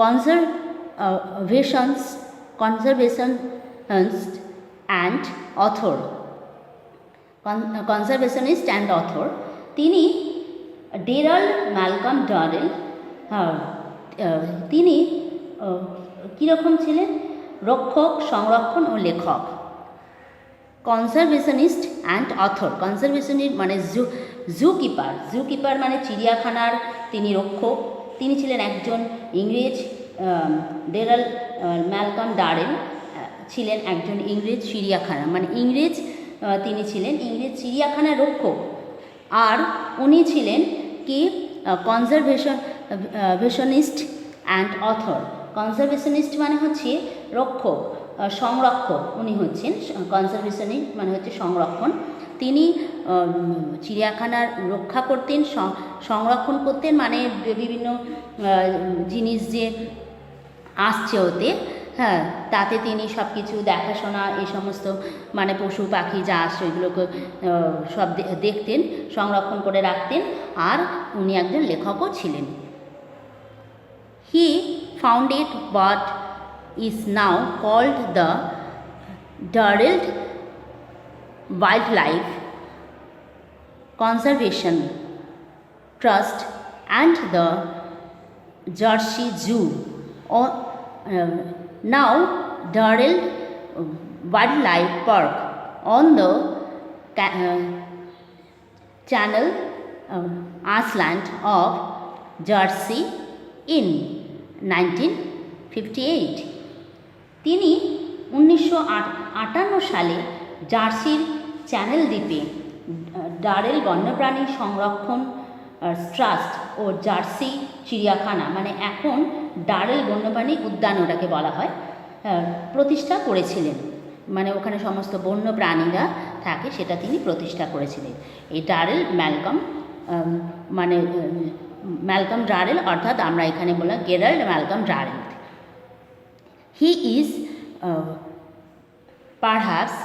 conservationist and author, conservationist and author. তিনি ডেরাল্ড Malcolm Durrell, তিনি কীরকম ছিলেন? রক্ষক, সংরক্ষণ ও লেখক। কনজারভেশনিস্ট অ্যান্ড অথর, কনজারভেশনিস্ট মানে জু কিপার মানে চিড়িয়াখানার তিনি রক্ষক। তিনি ছিলেন একজন ইংরেজ। ডেরাল ম্যালকম ডারেল ছিলেন একজন ইংরেজ চিড়িয়াখানা মানে ইংরেজ, তিনি ছিলেন ইংরেজ চিড়িয়াখানার রক্ষক। আর উনি ছিলেন কি? Conservationist and author. কনজারভেশনিস্ট মানে হচ্ছে রক্ষক, সংরক্ষক উনি হচ্ছেন। কনজারভেশনিস্ট মানে হচ্ছে সংরক্ষণ। তিনি চিড়িয়াখানার রক্ষা করতেন, সংরক্ষণ করতেন, মানে বিভিন্ন জিনিস যে আসছে ওতে, হ্যাঁ, তাতে তিনি সব কিছু দেখাশোনা, এই সমস্ত মানে পশু পাখি যা আসছে ওইগুলোকে সব দেখতেন, সংরক্ষণ করে রাখতেন। আর উনি একজন লেখকও ছিলেন। He founded what is now called the Darrell Wildlife Conservation Trust and the Jersey Zoo. Now Darrell Wildlife Park on the Channel Island of Jersey in 1958. তিনি 1958 সালে জার্সির চ্যানেল দ্বীপে ডারেল বন্যপ্রাণী সংরক্ষণ ট্রাস্ট ও জার্সি চিড়িয়াখানা, মানে এখন ডারেল বন্যপ্রাণী উদ্যান ওটাকে বলা হয়, প্রতিষ্ঠা করেছিলেন। মানে ওখানে সমস্ত বন্য প্রাণীরা থাকে, সেটা তিনি প্রতিষ্ঠা করেছিলেন। এই ডারেল ম্যালকম মানে ম্যালকম ডারেল, অর্থাৎ আমরা এখানে বললাম Gerald Malcolm Durrell. He is perhaps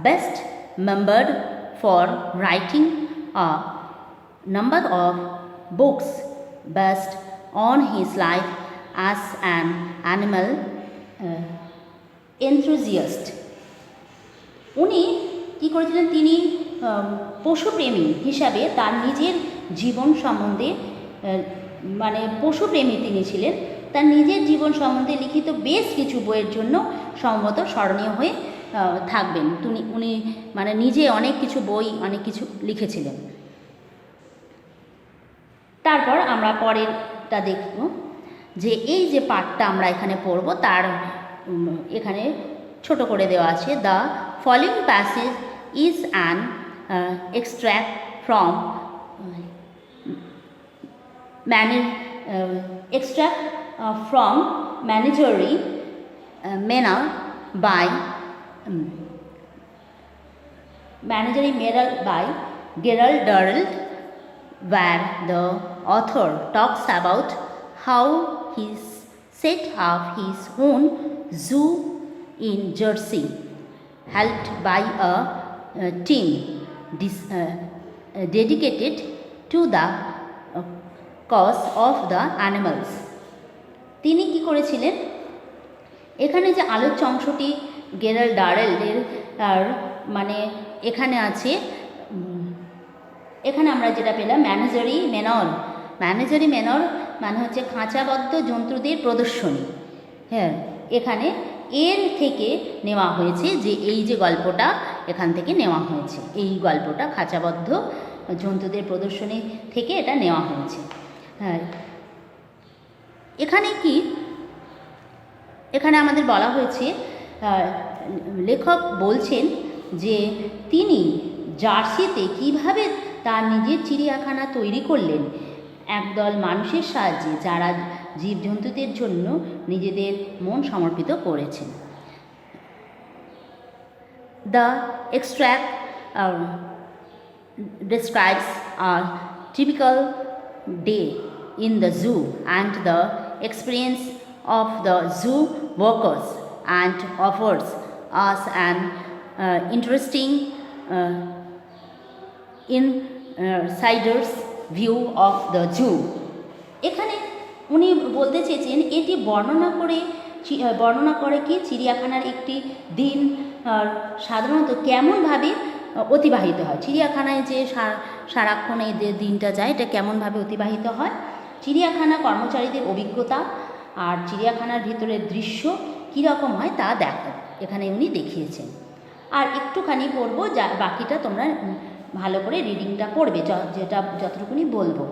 best remembered for writing a number of books based on his life as an animal enthusiast. উনি কী করেছিলেন? তিনি পশুপ্রেমী হিসাবে তার নিজের জীবন সম্বন্ধে, মানে পশুপ্রেমী তিনি ছিলেন, তার নিজের জীবন সম্বন্ধে লিখিত বেশ কিছু বইয়ের জন্য সম্ভবত স্মরণীয় হয়ে থাকবেন। উনি মানে নিজে অনেক কিছু বই, অনেক কিছু লিখেছিলেন। তারপর আমরা পরেরটা দেখব, যে এই যে পাঠটা আমরা এখানে পড়ব তার এখানে ছোট করে দেওয়া আছে। The following passage is an extract from Menagerie Manor by Gerald Durrell, where the author talks about how he set up his own zoo in Jersey, helped by a team dedicated to the cause of the animals. তিনি কি করেছিলেন? এখানে যে আলোচ্য অংশটি Gerald ডারেলের, মানে এখানে আছে, এখানে আমরা যেটা পেলাম ম্যানেজারি মেনর মানে হচ্ছে খাঁচাবদ্ধ জন্তুদের প্রদর্শনী। হ্যাঁ, এখানে এর থেকে নেওয়া হয়েছে, যে এই যে গল্পটা এখান থেকে নেওয়া হয়েছে, এই গল্পটা খাঁচাবদ্ধ জন্তুদের প্রদর্শনী থেকে এটা নেওয়া হয়েছে। হ্যাঁ, এখানে আমাদের বলা হয়েছে, লেখক বলছেন যে তিনি জার্সিতে কিভাবে তার নিজের চিড়িয়াখানা তৈরি করলেন একদল মানুষের সাহায্যে, যারা জীবজন্তুদের জন্য নিজেদের মন সমর্পিত করেছেন। The extract describes a typical day in the zoo and the experience of the zoo workers, and offers us an interesting insider's view of the zoo. এখানে উনি বলতে চেয়েছেন এটি বর্ণনা করে কি চিড়িয়াখানার একটি দিন সাধারণত কেমনভাবে অতিবাহিত হয়। চিড়িয়াখানায় যে সারাক্ষণ এই যে দিনটা যায় এটা কেমনভাবে অতিবাহিত হয়, চিড়িয়াখানা কর্মচারীদের অভিজ্ঞতা আর চিড়িয়াখানার ভিতরের দৃশ্য কীরকম হয় তা এখানে উনি দেখিয়েছেন। আর একটুখানি পড়বো, যা বাকিটা তোমরা ভালো করে রিডিংটা পড়বে, যেটা যতটুকুনি বলবো,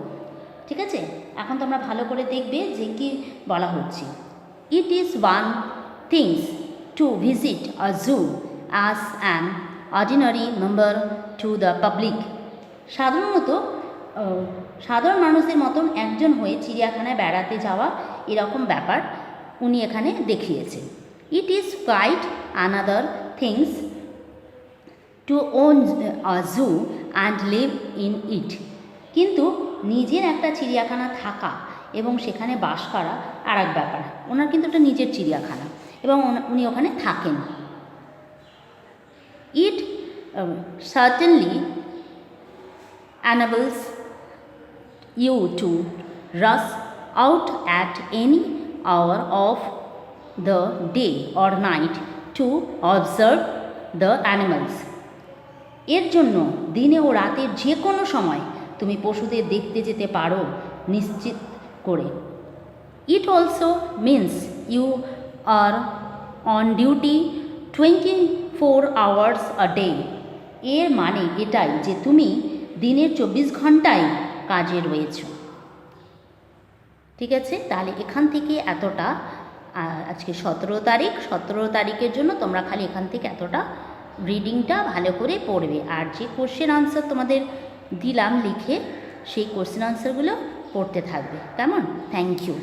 ঠিক আছে? এখন তোমরা ভালো করে দেখবে যে কি বলা হচ্ছে। It is one things to visit a zoo as an ordinary member to the public. সাধারণ মানুষের মতন একজন হয়ে চিড়িয়াখানায় বেড়াতে যাওয়া এরকম ব্যাপার উনি এখানে দেখিয়েছেন। It is quite another things to own a zoo and live in it. কিন্তু নিজের একটা চিড়িয়াখানা থাকা এবং সেখানে বাস করা আর এক ব্যাপার। ওনার কিন্তু একটা নিজের চিড়িয়াখানা এবং উনি ওখানে থাকেন। ইট certainly enables you to rush out at any hour of the day or night to observe the animals. এর জন্য দিনে ও রাতের যে কোনো সময় তুমি পশুদের দেখতে যেতে পারো নিশ্চিত করে। It also means you are on duty 24 hours a day. এর মানে এটাই যে তুমি দিনের 24 ঘন্টাই কাজে রয়েছ। ঠিক আছে, তাহলে এখান থেকে এতটা, আজকে 17 তারিখ, 17 তারিখের জন্য তোমরা খালি এখান থেকে এতটা রিডিংটা ভালো করে পড়বে। আর যে কোশ্চেন আনসার তোমাদের দিলাম লিখে, সেই কোশ্চেন আনসারগুলো পড়তে থাকবে। কেমন? Thank you.